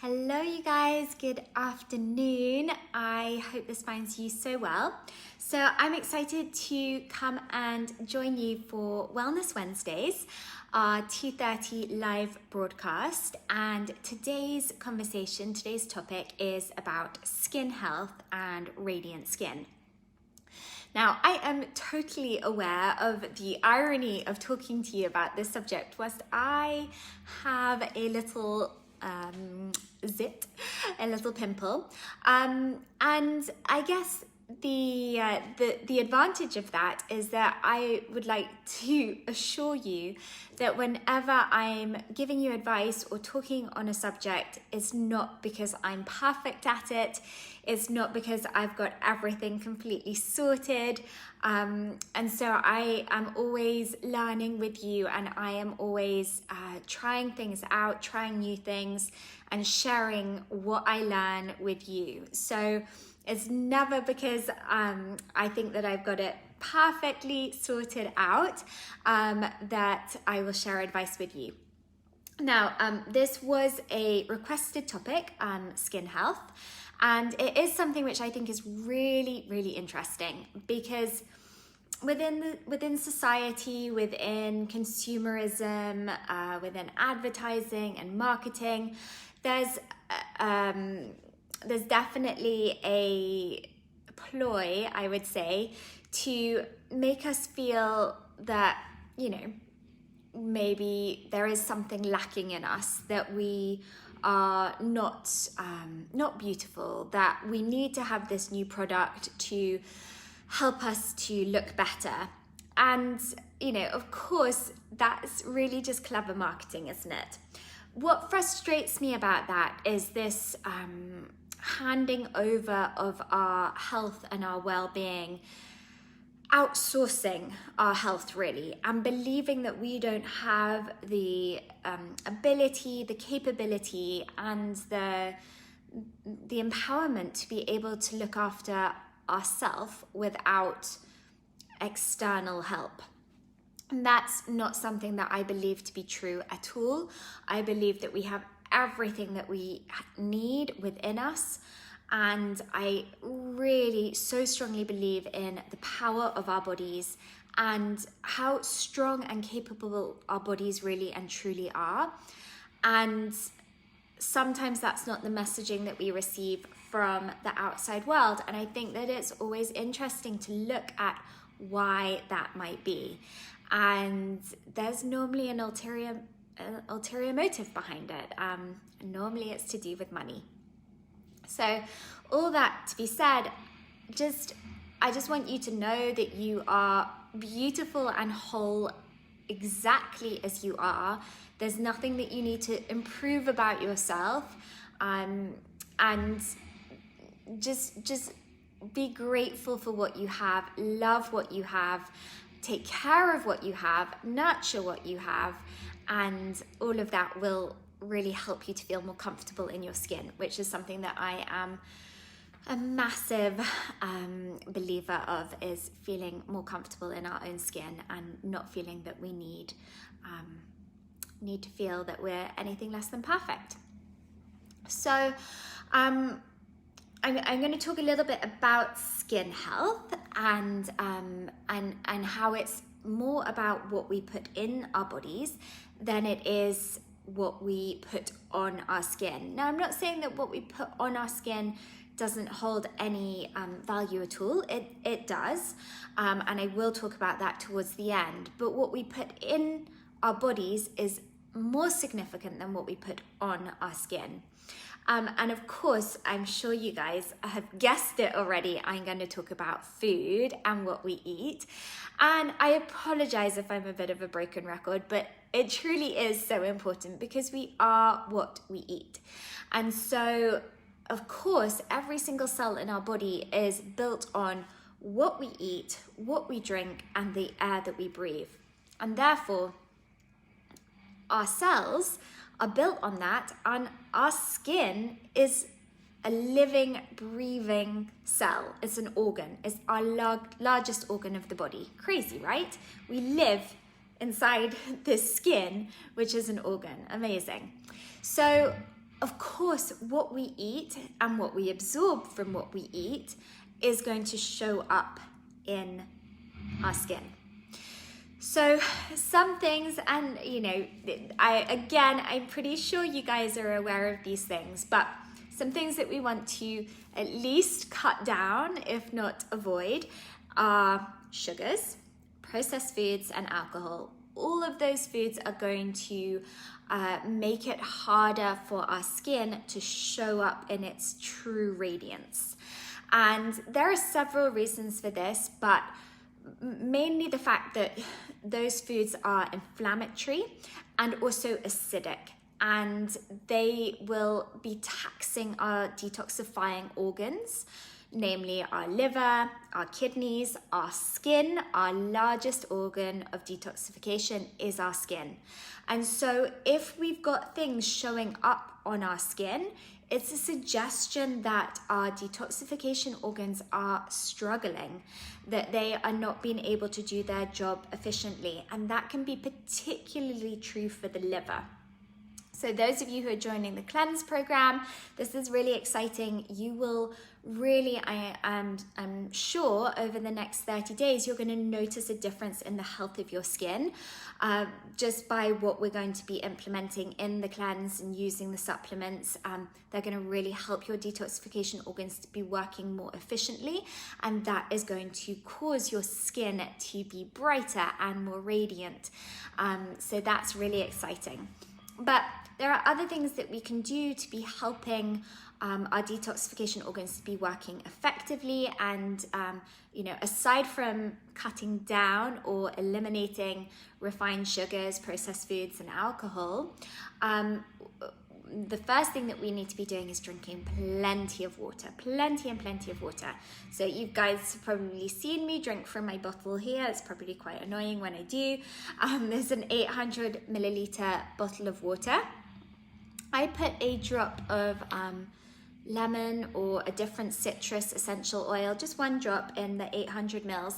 Hello you guys, good afternoon. I hope this finds you so well. So I'm excited to come and join you for Wellness Wednesdays, our 2:30 live broadcast. And today's topic is about skin health and radiant skin. Now, I am totally aware of the irony of talking to you about this subject whilst I have a little zit, a little pimple, and I guess the advantage of that is that I would like to assure you that whenever I'm giving you advice or talking on a subject, it's not because I'm perfect at it. It's not because I've got everything completely sorted. And so I am always learning with you, and I am always trying things out, trying new things, and sharing what I learn with you. So it's never because I think that I've got it perfectly sorted out that I will share advice with you. Now, this was a requested topic, skin health, and it is something which I think is really, really interesting because within society, within consumerism, within advertising and marketing, there's definitely a ploy, I would say, to make us feel that, maybe there is something lacking in us, that we are not beautiful, that we need to have this new product to help us to look better. And, of course, that's really just clever marketing, isn't it? What frustrates me about that is this handing over of our health and our well-being, outsourcing our health really, and believing that we don't have the ability, the capability, and the empowerment to be able to look after ourselves without external help. And that's not something that I believe to be true at all. I believe that we have everything that we need within us, and I really so strongly believe in the power of our bodies and how strong and capable our bodies really and truly are. And sometimes that's not the messaging that we receive from the outside world, and I think that it's always interesting to look at why that might be. And there's normally an ulterior motive behind it. Normally it's to do with money. So all that to be said, I just want you to know that you are beautiful and whole exactly as you are. There's nothing that you need to improve about yourself, and just be grateful for what you have, love what you have, take care of what you have, nurture what you have, and all of that will really help you to feel more comfortable in your skin, which is something that I am a massive believer of, is feeling more comfortable in our own skin and not feeling that we need to feel that we're anything less than perfect. So I'm going to talk a little bit about skin health and how it's more about what we put in our bodies than it is what we put on our skin. Now, I'm not saying that what we put on our skin doesn't hold any value at all. It does, and I will talk about that towards the end. But what we put in our bodies is more significant than what we put on our skin. And of course, I'm sure you guys have guessed it already. I'm going to talk about food and what we eat. And I apologize if I'm a bit of a broken record, but it truly is so important because we are what we eat. And so, of course, every single cell in our body is built on what we eat, what we drink, and the air that we breathe. And therefore, our cells are built on that, and our skin is a living, breathing cell. It's an organ. It's our largest organ of the body. Crazy, right? We live inside this skin, which is an organ. Amazing. So Of course, what we eat and what we absorb from what we eat is going to show up in our skin. So some things, and you know, I'm pretty sure you guys are aware of these things, but some things that we want to at least cut down, if not avoid, are sugars, processed foods, and alcohol. All of those foods are going to make it harder for our skin to show up in its true radiance. And there are several reasons for this, but mainly the fact that those foods are inflammatory and also acidic, and they will be taxing our detoxifying organs, namely our liver, our kidneys, our skin. Our largest organ of detoxification is our skin. And so if we've got things showing up on our skin, it's a suggestion that our detoxification organs are struggling, that they are not being able to do their job efficiently. And that can be particularly true for the liver. So those of you who are joining the cleanse program, this is really exciting. You will really, I'm sure over the next 30 days, you're going to notice a difference in the health of your skin just by what we're going to be implementing in the cleanse and using the supplements. They're going to really help your detoxification organs to be working more efficiently, and that is going to cause your skin to be brighter and more radiant. So that's really exciting. But there are other things that we can do to be helping our detoxification organs to be working effectively. And, aside from cutting down or eliminating refined sugars, processed foods, and alcohol, the first thing that we need to be doing is drinking plenty of water, plenty of water. So you guys have probably seen me drink from my bottle here. It's probably quite annoying when I do. There's an 800 milliliter bottle of water. I put a drop of lemon or a different citrus essential oil, just one drop in the 800 mils,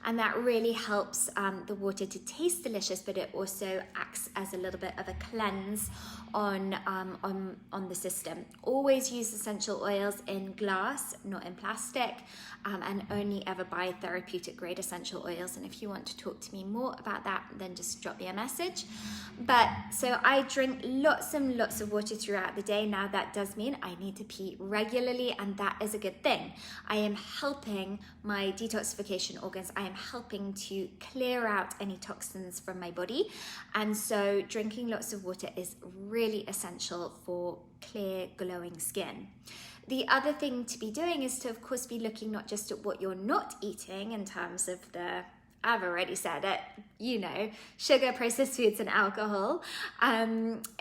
and that really helps the water to taste delicious, but it also acts as a little bit of a cleanse on the system. Always use essential oils in glass, not in plastic, and only ever buy therapeutic grade essential oils. And if you want to talk to me more about that, then just drop me a message. But so I drink lots and lots of water throughout the day. Now that does mean I need to pee regularly, and that is a good thing. I am helping my detoxification organs. I am helping to clear out any toxins from my body, and so drinking lots of water is really essential for clear, glowing skin. The other thing to be doing is to, of course, be looking not just at what you're not eating in terms of I've already said it, sugar, processed foods, and alcohol,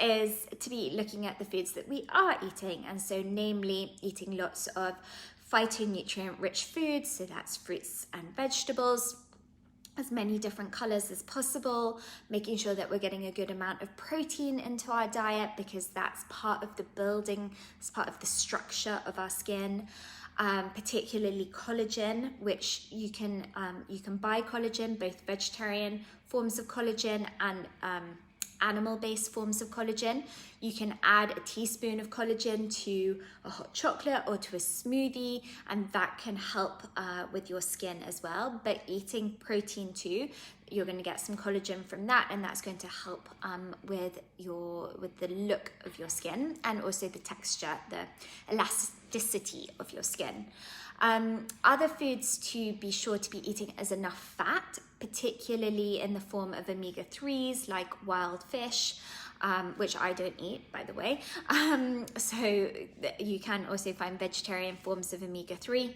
is to be looking at the foods that we are eating. And so namely eating lots of phytonutrient-rich foods, so that's fruits and vegetables, as many different colors as possible, making sure that we're getting a good amount of protein into our diet, because that's part of the building, it's part of the structure of our skin. Particularly collagen, which you can buy collagen, both vegetarian forms of collagen and animal-based forms of collagen. You can add a teaspoon of collagen to a hot chocolate or to a smoothie, and that can help with your skin as well. But eating protein too, you're going to get some collagen from that, and that's going to help with the look of your skin, and also the texture, the elasticity of your skin. Other foods to be sure to be eating is enough fat, particularly in the form of omega-3s like wild fish, which I don't eat, by the way. So you can also find vegetarian forms of omega-3.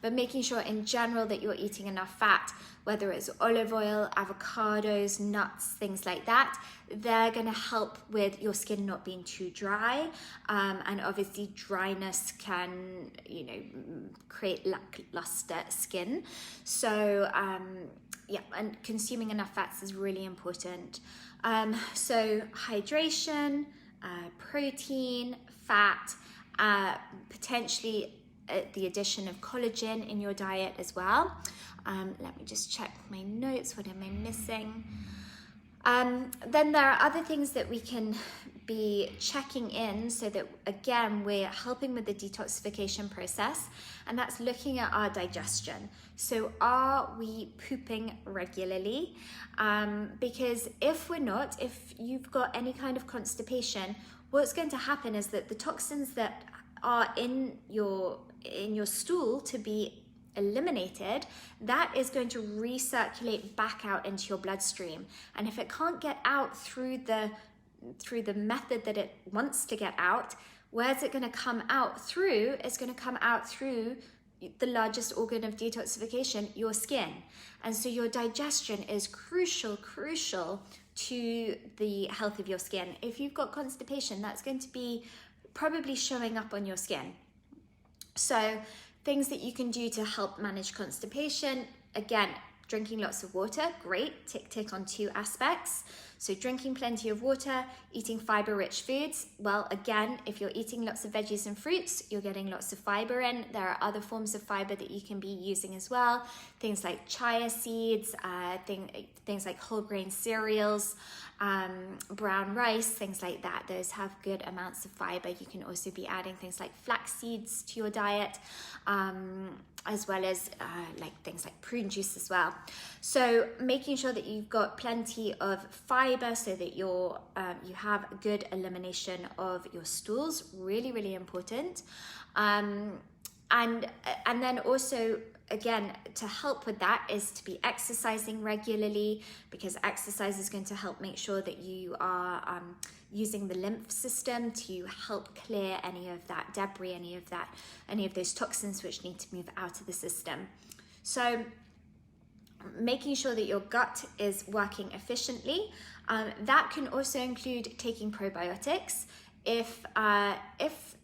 But making sure in general that you're eating enough fat, whether it's olive oil, avocados, nuts, things like that, they're going to help with your skin not being too dry. And obviously dryness can, create lackluster skin. So and consuming enough fats is really important. So hydration, protein, fat, potentially the addition of collagen in your diet as well. Let me just check my notes. What am I missing? Then there are other things that we can be checking in so that, again, we're helping with the detoxification process, and that's looking at our digestion. So are we pooping regularly? Because if we're not, if you've got any kind of constipation, what's going to happen is that the toxins that are in your stool to be eliminated, that is going to recirculate back out into your bloodstream. And if it can't get out through the method that it wants to get out, where's it going to come out through? It's going to come out through the largest organ of detoxification, your skin. And so your digestion is crucial to the health of your skin. If you've got constipation, that's going to be probably showing up on your skin. So things that you can do to help manage constipation, again, drinking lots of water, great, tick on 2 aspects. So drinking plenty of water, eating fiber-rich foods. Well, again, if you're eating lots of veggies and fruits, you're getting lots of fiber in. There are other forms of fiber that you can be using as well. Things like chia seeds, things like whole grain cereals, brown rice, things like that. Those have good amounts of fiber. You can also be adding things like flax seeds to your diet, as well as like things like prune juice as well. So making sure that you've got plenty of fiber so that you have good elimination of your stools, really important. And then also, again, to help with that is to be exercising regularly, because exercise is going to help make sure that you are using the lymph system to help clear any of that debris, any of those toxins which need to move out of the system. So making sure that your gut is working efficiently. That can also include taking probiotics. If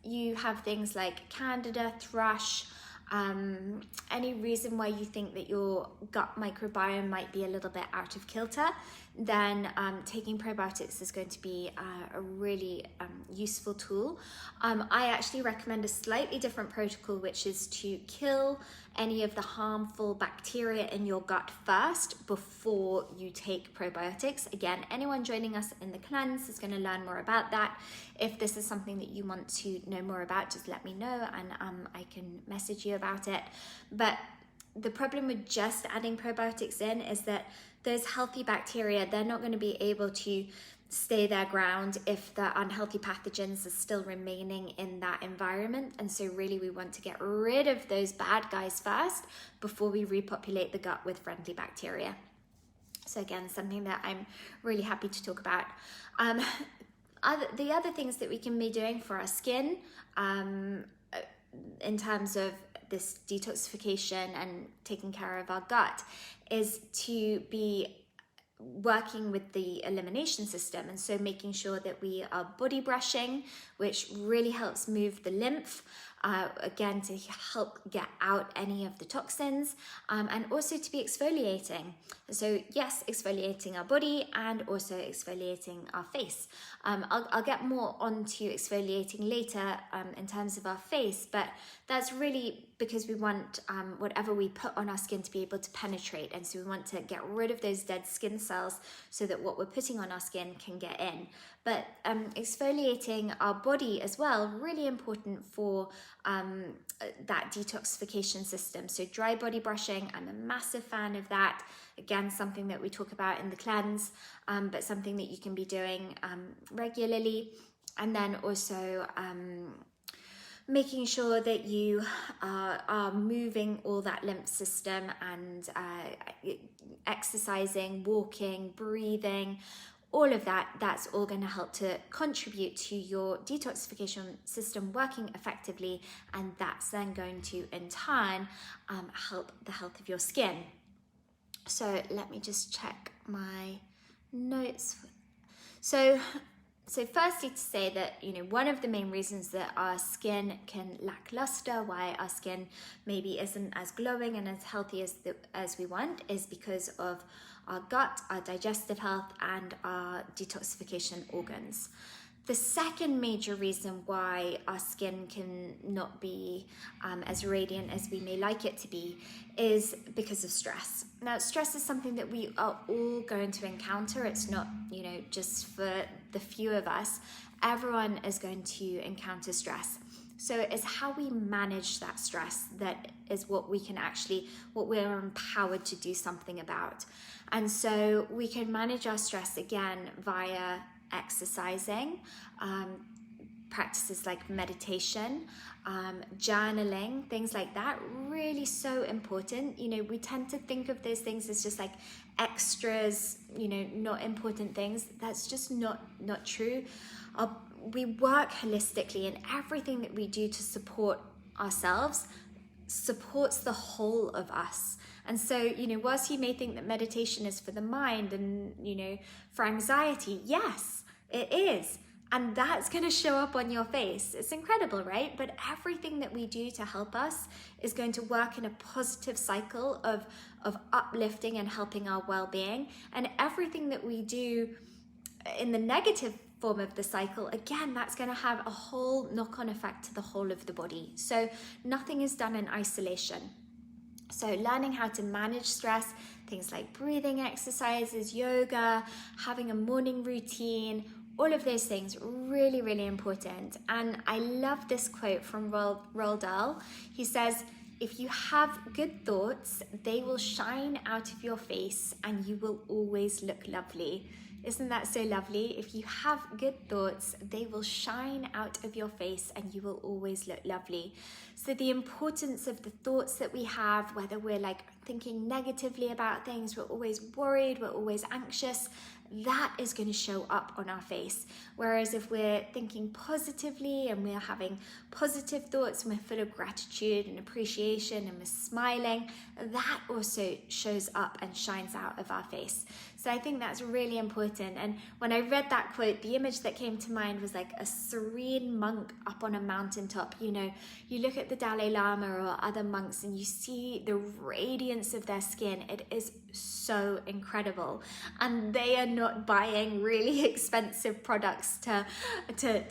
you have things like candida, thrush, any reason why you think that your gut microbiome might be a little bit out of kilter, then taking probiotics is going to be a really useful tool. I actually recommend a slightly different protocol, which is to kill any of the harmful bacteria in your gut first before you take probiotics. Again, anyone joining us in the cleanse is going to learn more about that. If this is something that you want to know more about, just let me know and I can message you about it. But the problem with just adding probiotics in is that those healthy bacteria, they're not going to be able to stay their ground if the unhealthy pathogens are still remaining in that environment. And so really we want to get rid of those bad guys first before we repopulate the gut with friendly bacteria. So again, something that I'm really happy to talk about. The other things that we can be doing for our skin in terms of this detoxification and taking care of our gut is to be working with the elimination system, and so making sure that we are body brushing, which really helps move the lymph, again to help get out any of the toxins, and also to be exfoliating. So yes, exfoliating our body and also exfoliating our face. I'll get more onto exfoliating later in terms of our face, but that's really because we want whatever we put on our skin to be able to penetrate, and so we want to get rid of those dead skin cells so that what we're putting on our skin can get in. But exfoliating our body as well, really important for that detoxification system. So dry body brushing, I'm a massive fan of that. Again, something that we talk about in the cleanse, but something that you can be doing regularly. And then also making sure that you are moving all that lymph system and exercising, walking, breathing, all of that, that's all going to help to contribute to your detoxification system working effectively, and that's then going to, in turn, help the health of your skin. So let me just check my notes. So firstly, to say that, one of the main reasons that our skin can lack luster, why our skin maybe isn't as glowing and as healthy as we want, is because of our gut, our digestive health, and our detoxification organs. The second major reason why our skin can not be as radiant as we may like it to be is because of stress. Now, stress is something that we are all going to encounter. It's not, just for the few of us. Everyone is going to encounter stress. So it's how we manage that stress that is what we're empowered to do something about. And so we can manage our stress again via exercising, practices like meditation, journaling, things like that, really so important. We tend to think of those things as just like extras, not important things. That's just not true. We work holistically, and everything that we do to support ourselves supports the whole of us. And so, whilst you may think that meditation is for the mind and, for anxiety, yes, it is. And that's going to show up on your face. It's incredible, right? But everything that we do to help us is going to work in a positive cycle of uplifting and helping our well-being. And everything that we do in the negative form of the cycle, again, that's going to have a whole knock-on effect to the whole of the body. So nothing is done in isolation. So learning how to manage stress, things like breathing exercises, yoga, having a morning routine, all of those things, really, really important. And I love this quote from Roald Dahl. He says, "If you have good thoughts, they will shine out of your face and you will always look lovely." Isn't that so lovely? If you have good thoughts, they will shine out of your face and you will always look lovely. So the importance of the thoughts that we have, whether we're like thinking negatively about things, we're always worried, we're always anxious, that is going to show up on our face. Whereas if we're thinking positively and we're having positive thoughts and we're full of gratitude and appreciation and we're smiling, that also shows up and shines out of our face. So I think that's really important. And when I read that quote, the image that came to mind was like a serene monk up on a mountaintop. You look at the Dalai Lama or other monks and you see the radiance of their skin. It is so incredible. And they are not buying really expensive products to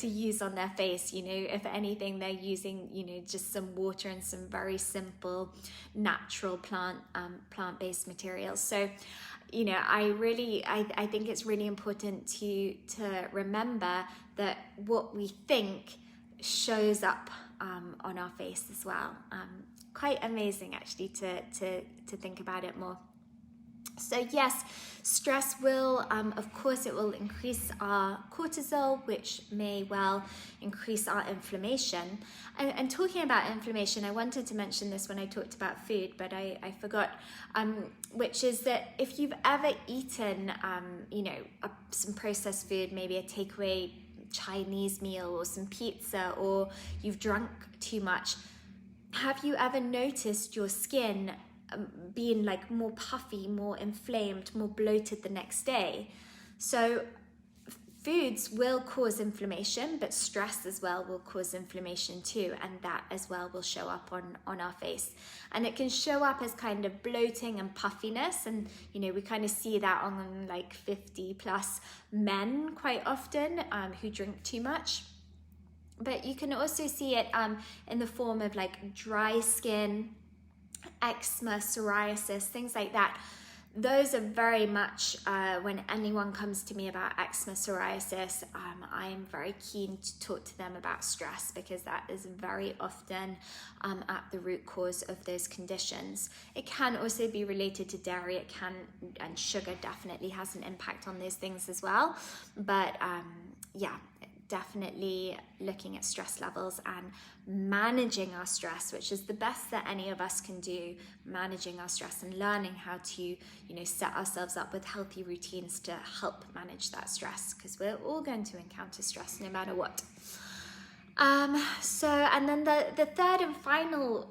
use on their face. If anything, they're using, just some water and some very simple natural plant-based materials. So I think it's really important to remember that what we think shows up on our face as well. Quite amazing actually to think about it more. So yes, stress will, of course, it will increase our cortisol, which may well increase our inflammation. And talking about inflammation, I wanted to mention this when I talked about food, but I forgot, which is that if you've ever eaten, some processed food, maybe a takeaway Chinese meal or some pizza, or you've drunk too much, have you ever noticed your skin being like more puffy, more inflamed, more bloated the next day? So foods will cause inflammation, but stress as well will cause inflammation too, and that as well will show up on our face. And it can show up as kind of bloating and puffiness, and we kind of see that on like 50 plus men quite often who drink too much. But you can also see it in the form of like dry skin, eczema, psoriasis, things like that. Those are very much, when anyone comes to me about eczema, psoriasis, I am very keen to talk to them about stress, because that is very often at the root cause of those conditions. It can also be related to dairy, and sugar definitely has an impact on those things as well. But definitely looking at stress levels and managing our stress, which is the best that any of us can do, managing our stress and learning how to, set ourselves up with healthy routines to help manage that stress, because we're all going to encounter stress no matter what. And then the third and final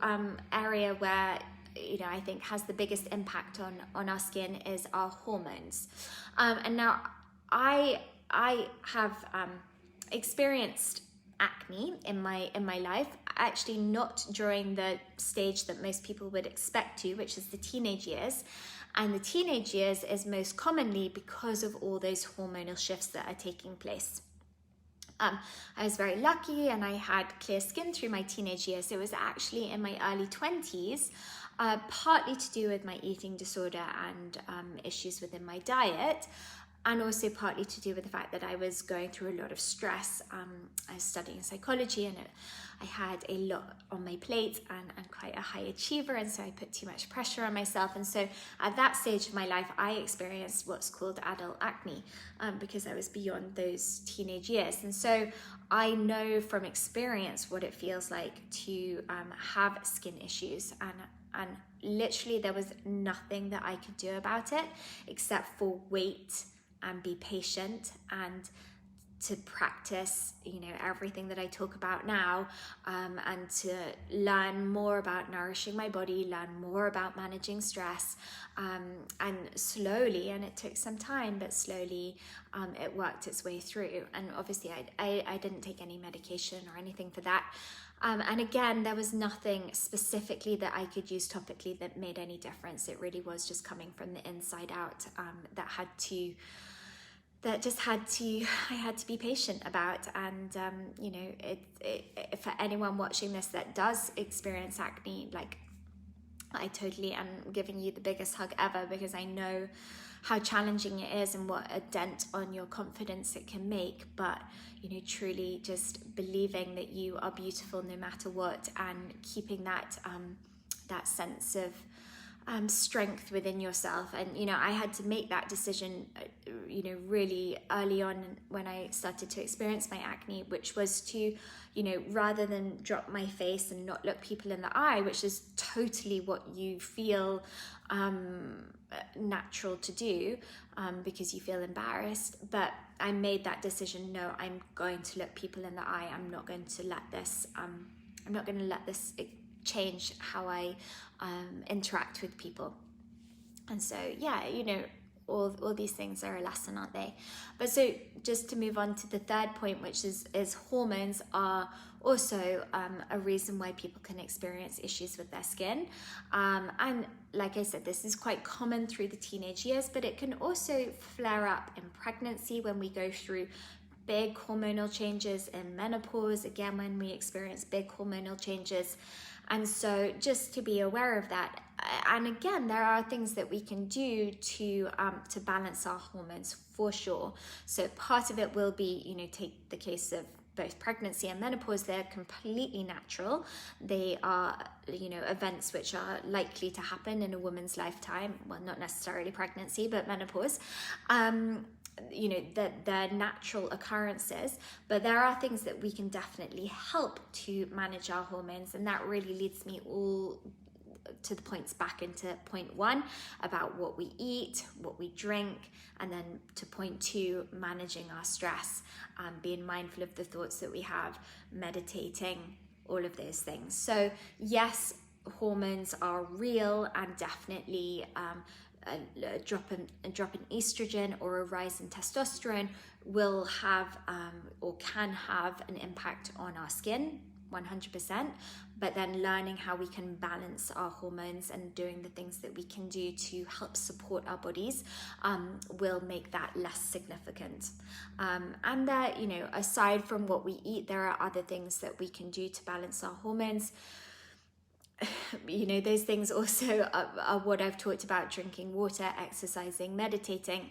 area where I think has the biggest impact on our skin is our hormones. And now I have experienced acne in my life, actually not during the stage that most people would expect to, which is the teenage years. And the teenage years is most commonly because of all those hormonal shifts that are taking place. I was very lucky and I had clear skin through my teenage years. So it was actually in my early 20s, partly to do with my eating disorder and issues within my diet, and also partly to do with the fact that I was going through a lot of stress. I was studying psychology and I had a lot on my plate and quite a high achiever, and so I put too much pressure on myself. And so at that stage of my life, I experienced what's called adult acne because I was beyond those teenage years. And so I know from experience what it feels like to have skin issues, and literally there was nothing that I could do about it except for wait and be patient and to practice, you know, everything that I talk about now, and to learn more about nourishing my body, learn more about managing stress, and slowly, and it took some time, but slowly it worked its way through. And obviously I didn't take any medication or anything for that. And again, there was nothing specifically that I could use topically that made any difference. It really was just coming from the inside out, I had to be patient about. And you know, for anyone watching this that does experience acne, like, I totally am giving you the biggest hug ever, because I know how challenging it is and what a dent on your confidence it can make. But you know, truly just believing that you are beautiful no matter what, and keeping that that sense of strength within yourself. And you know, I had to make that decision you know, really early on when I started to experience my acne, which was to, you know, rather than drop my face and not look people in the eye, which is totally what you feel natural to do, because you feel embarrassed. But I made that decision, no, I'm going to look people in the eye. I'm not going to let this change how I interact with people. And so, yeah, you know, all these things are a lesson, aren't they? But so just to move on to the third point, which is hormones are also a reason why people can experience issues with their skin. And like I said, this is quite common through the teenage years, but it can also flare up in pregnancy when we go through big hormonal changes, in menopause, again, when we experience big hormonal changes. And so just to be aware of that. And again, there are things that we can do to balance our hormones for sure. So part of it will be, you know, take the case of both pregnancy and menopause. They're completely natural. They are, you know, events which are likely to happen in a woman's lifetime. Well, not necessarily pregnancy, but menopause. You know, that they're natural occurrences, but there are things that we can definitely help to manage our hormones. And that really leads me all to the points back into point one about what we eat, what we drink, and then to point two, managing our stress, being mindful of the thoughts that we have, meditating, all of those things. So yes, hormones are real, and definitely a drop in estrogen or a rise in testosterone will have or can have an impact on our skin, 100%. But then learning how we can balance our hormones and doing the things that we can do to help support our bodies will make that less significant. And that, you know, aside from what we eat, there are other things that we can do to balance our hormones. You know, those things also are what I've talked about: drinking water, exercising, meditating.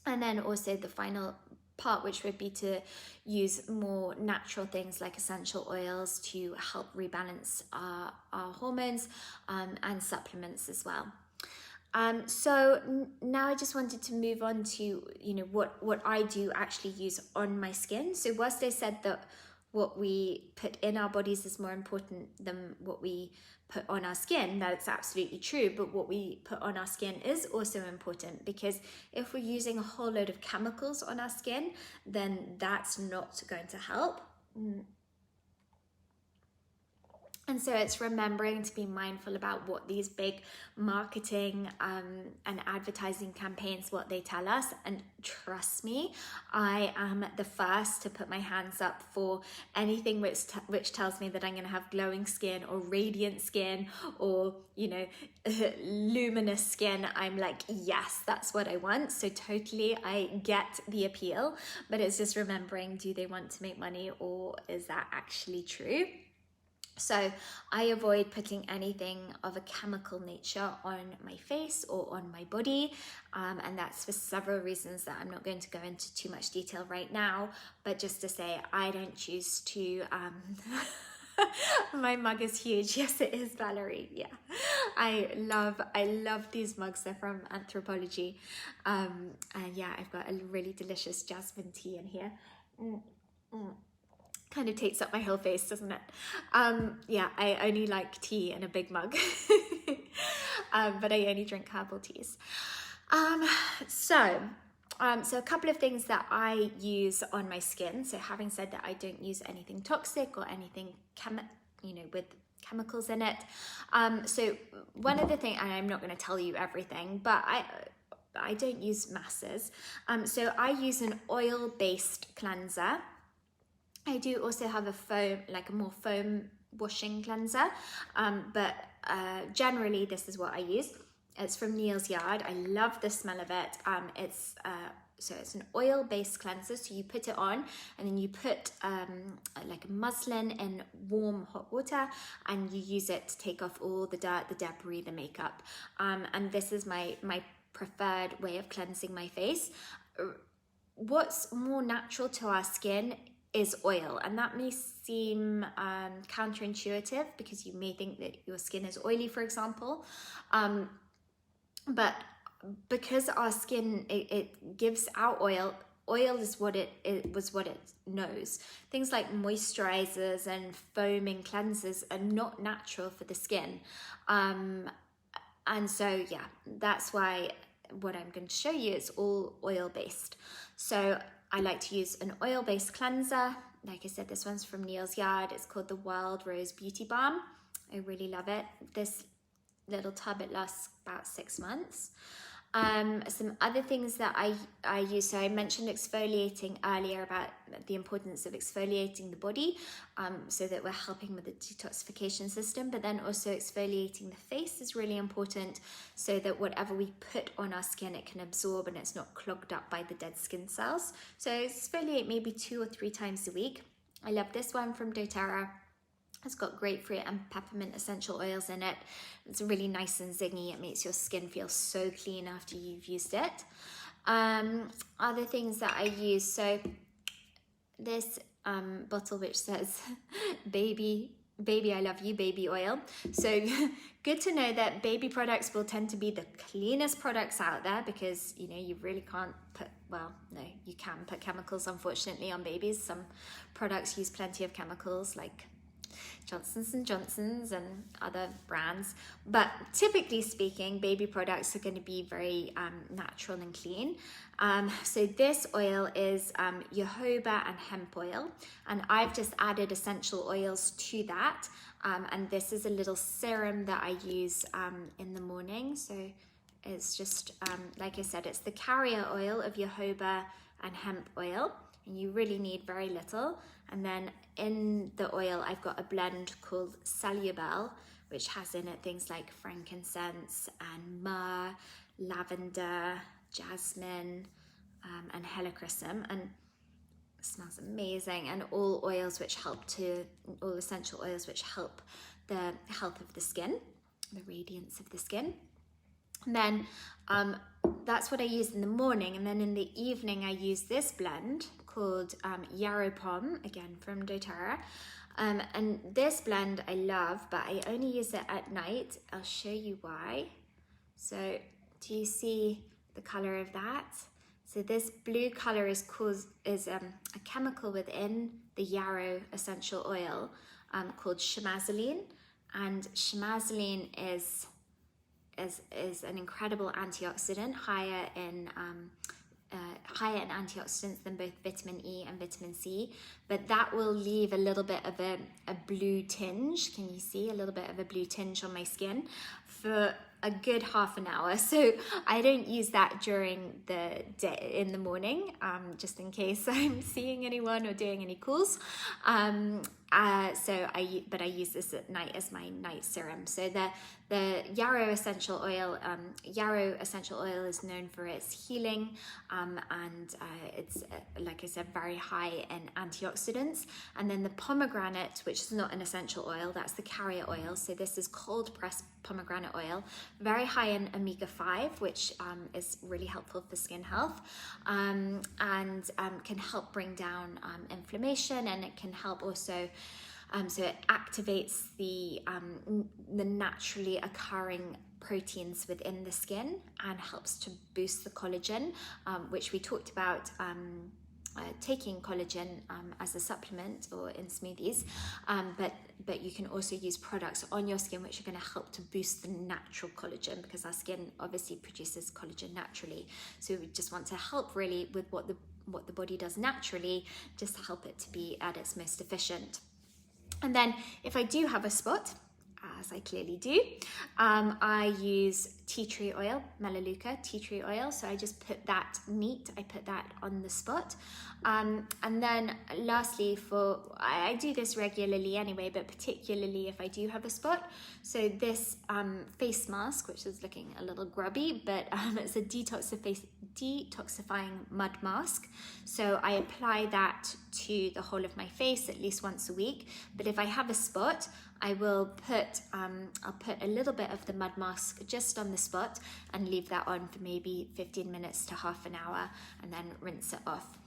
And then also the final part, which would be to use more natural things like essential oils to help rebalance our hormones, and supplements as well. So now I just wanted to move on to, you know, what I do actually use on my skin. So whilst I said that what we put in our bodies is more important than what we put on our skin, that's absolutely true. But what we put on our skin is also important, because if we're using a whole load of chemicals on our skin, then that's not going to help. And so it's remembering to be mindful about what these big marketing and advertising campaigns, what they tell us. And trust me, I am the first to put my hands up for anything which tells me that I'm going to have glowing skin or radiant skin or, you know, luminous skin. I'm like, yes, that's what I want. So totally, I get the appeal, but it's just remembering, do they want to make money, or is that actually true? So I avoid putting anything of a chemical nature on my face or on my body, and that's for several reasons that I'm not going to go into too much detail right now, but just to say, I don't choose to my mug is huge. Yes, it is, Valerie. Yeah, I love these mugs. They're from Anthropology, and yeah, I've got a really delicious jasmine tea in here. Kind of takes up my whole face, doesn't it? Yeah, I only like tea in a big mug, but I only drink herbal teas. So a couple of things that I use on my skin. So having said that, I don't use anything toxic or anything with chemicals in it. So one of the things, and I'm not going to tell you everything, but I don't use masses. So I use an oil-based cleanser. I do also have a foam, like a more foam washing cleanser, but generally this is what I use. It's from Neal's Yard. I love the smell of it. So it's an oil-based cleanser. So you put it on, and then you put like a muslin in warm hot water, and you use it to take off all the dirt, the debris, the makeup. And this is my preferred way of cleansing my face. What's more natural to our skin is oil, and that may seem counterintuitive because you may think that your skin is oily, for example, but because our skin it gives out oil is what it knows. Things like moisturizers and foaming cleansers are not natural for the skin, and so yeah, that's why what I'm going to show you is all oil based. So I like to use an oil-based cleanser. Like I said, this one's from Neal's Yard. It's called the Wild Rose Beauty Balm. I really love it. This little tub, it lasts about 6 months. Some other things that I use, so I mentioned exfoliating earlier, about the importance of exfoliating the body, so that we're helping with the detoxification system, but then also exfoliating the face is really important so that whatever we put on our skin, it can absorb and it's not clogged up by the dead skin cells. So exfoliate maybe 2 or 3 times a week. I love this one from doTERRA. It's got grapefruit and peppermint essential oils in it. It's really nice and zingy. It makes your skin feel so clean after you've used it. Other things that I use, so this bottle which says baby I love you, baby oil. So good to know that baby products will tend to be the cleanest products out there, because you really can't put, well, no, you can put chemicals unfortunately on babies. Some products use plenty of chemicals, like Johnson's & Johnson's and other brands, but typically speaking, baby products are going to be very natural and clean. So this oil is jojoba and hemp oil, and I've just added essential oils to that, and this is a little serum that I use in the morning. So it's just like I said, it's the carrier oil of jojoba and hemp oil, and you really need very little. And then in the oil, I've got a blend called Salubel, which has in it things like frankincense and myrrh, lavender, jasmine, and helichrysum, and it smells amazing. And all essential oils which help the health of the skin, the radiance of the skin. And then that's what I use in the morning, and then in the evening I use this blend called Yarrow Pom, again from doTERRA, and this blend I love, but I only use it at night. I'll show you why. So do you see the color of that? So this blue color is a chemical within the yarrow essential oil called chemazoline, and chemazoline is an incredible antioxidant, higher in higher in antioxidants than both vitamin E and vitamin C, but that will leave a little bit of a blue tinge. Can you see a little bit of a blue tinge on my skin for a good half an hour? So I don't use that during the day in the morning, just in case I'm seeing anyone or doing any calls. But I use this at night as my night serum. So the yarrow essential oil, is known for its healing, and it's like I said, very high in antioxidants. And then the pomegranate, which is not an essential oil, that's the carrier oil. So this is cold pressed pomegranate oil, very high in omega-5, which is really helpful for skin health, and can help bring down inflammation, and it can help also. So it activates the naturally occurring proteins within the skin and helps to boost the collagen, which we talked about. Taking collagen as a supplement or in smoothies, but you can also use products on your skin which are going to help to boost the natural collagen, because our skin obviously produces collagen naturally. So we just want to help really with what the body does naturally, just to help it to be at its most efficient. And then if I do have a spot, as I clearly do, I use tea tree oil, Melaleuca tea tree oil. So I just put that I put that on the spot. And then lastly, I do this regularly anyway, but particularly if I do have a spot. So this face mask, which is looking a little grubby, but it's a detoxifying mud mask. So I apply that to the whole of my face at least once a week. But if I have a spot, I will put I'll put a little bit of the mud mask just on the spot and leave that on for maybe 15 minutes to half an hour, and then rinse it off.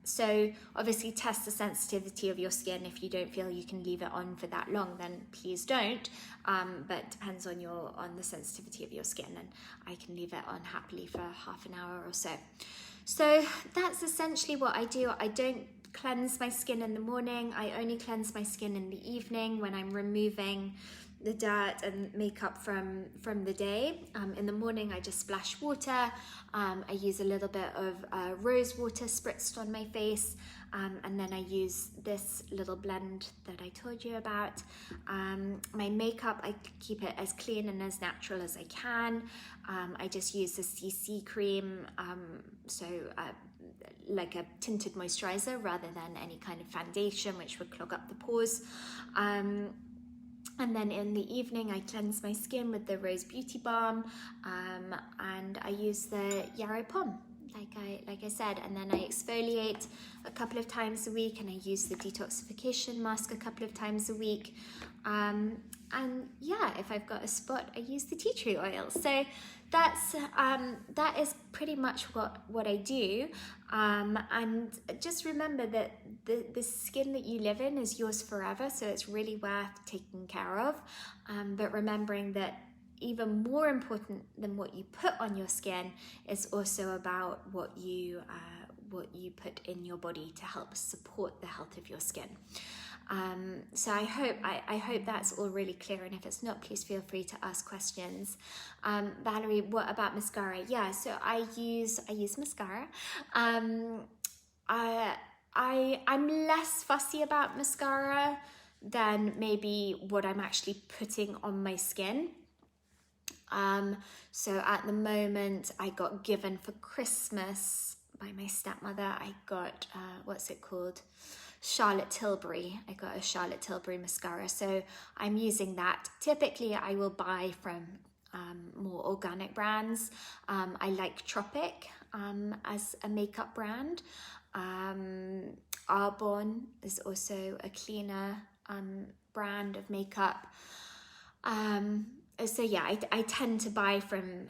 So obviously test the sensitivity of your skin. If you don't feel you can leave it on for that long, then please don't. But depends on the sensitivity of your skin, and I can leave it on happily for half an hour or so. So that's essentially what I do. I don't cleanse my skin in the morning. I only cleanse my skin in the evening when I'm removing the dirt and makeup from the day. In the morning I just splash water. I use a little bit of rose water spritzed on my face, and then I use this little blend that I told you about. My makeup, I keep it as clean and as natural as I can. I just use the CC cream, like a tinted moisturizer rather than any kind of foundation which would clog up the pores. And then in the evening I cleanse my skin with the Rose Beauty Balm, and I use the Yarrow Pom, like I said, and then I exfoliate a couple of times a week, and I use the detoxification mask a couple of times a week. And yeah, if I've got a spot, I use the tea tree oil. So that is pretty much what I do. And just remember that the skin that you live in is yours forever, so it's really worth taking care of. But remembering that even more important than what you put on your skin is also about what you put in your body to help support the health of your skin. So I hope that's all really clear, and if it's not, please feel free to ask questions. Valerie, what about mascara? Yeah, so I use mascara. I'm less fussy about mascara than maybe what I'm actually putting on my skin. So at the moment I got given for Christmas by my stepmother, I got what's it called? Charlotte Tilbury. I got a Charlotte Tilbury mascara, so I'm using that. Typically I will buy from more organic brands. I like Tropic as a makeup brand. Arbonne is also a cleaner brand of makeup. So yeah, I tend to buy from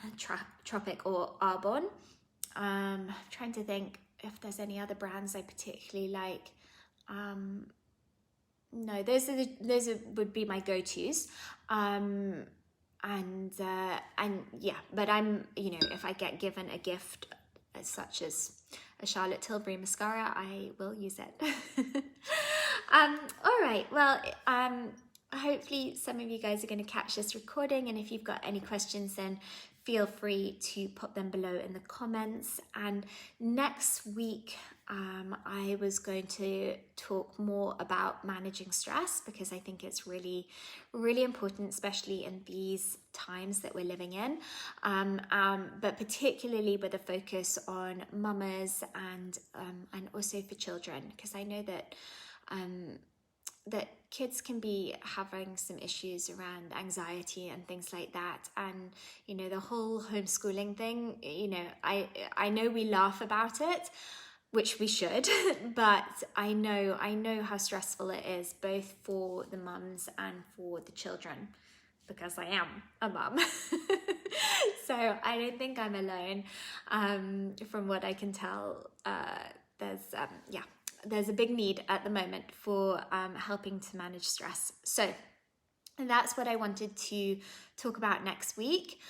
Tropic or Arbonne. Trying to think if there's any other brands I particularly like. No, those would be my go-tos. And yeah, but I'm, if I get given a gift as such as a Charlotte Tilbury mascara, I will use it. All right, well, hopefully some of you guys are going to catch this recording, and if you've got any questions, then feel free to put them below in the comments. And next week, I was going to talk more about managing stress, because I think it's really, really important, especially in these times that we're living in, but particularly with a focus on mamas and also for children, because I know that that kids can be having some issues around anxiety and things like that. And, you know, the whole homeschooling thing, you know, I know we laugh about it, which we should, but I know how stressful it is, both for the mums and for the children, because I am a mum. So I don't think I'm alone. From what I can tell, there's a big need at the moment for helping to manage stress. So that's what I wanted to talk about next week.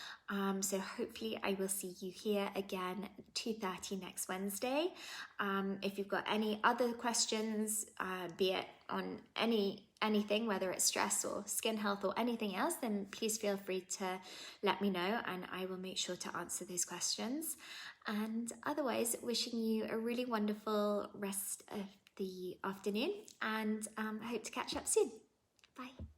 So hopefully I will see you here again 2:30 next Wednesday. If you've got any other questions, be it on anything, whether it's stress or skin health or anything else, then please feel free to let me know, and I will make sure to answer those questions. And otherwise, wishing you a really wonderful rest of the afternoon, and hope to catch up soon. Bye.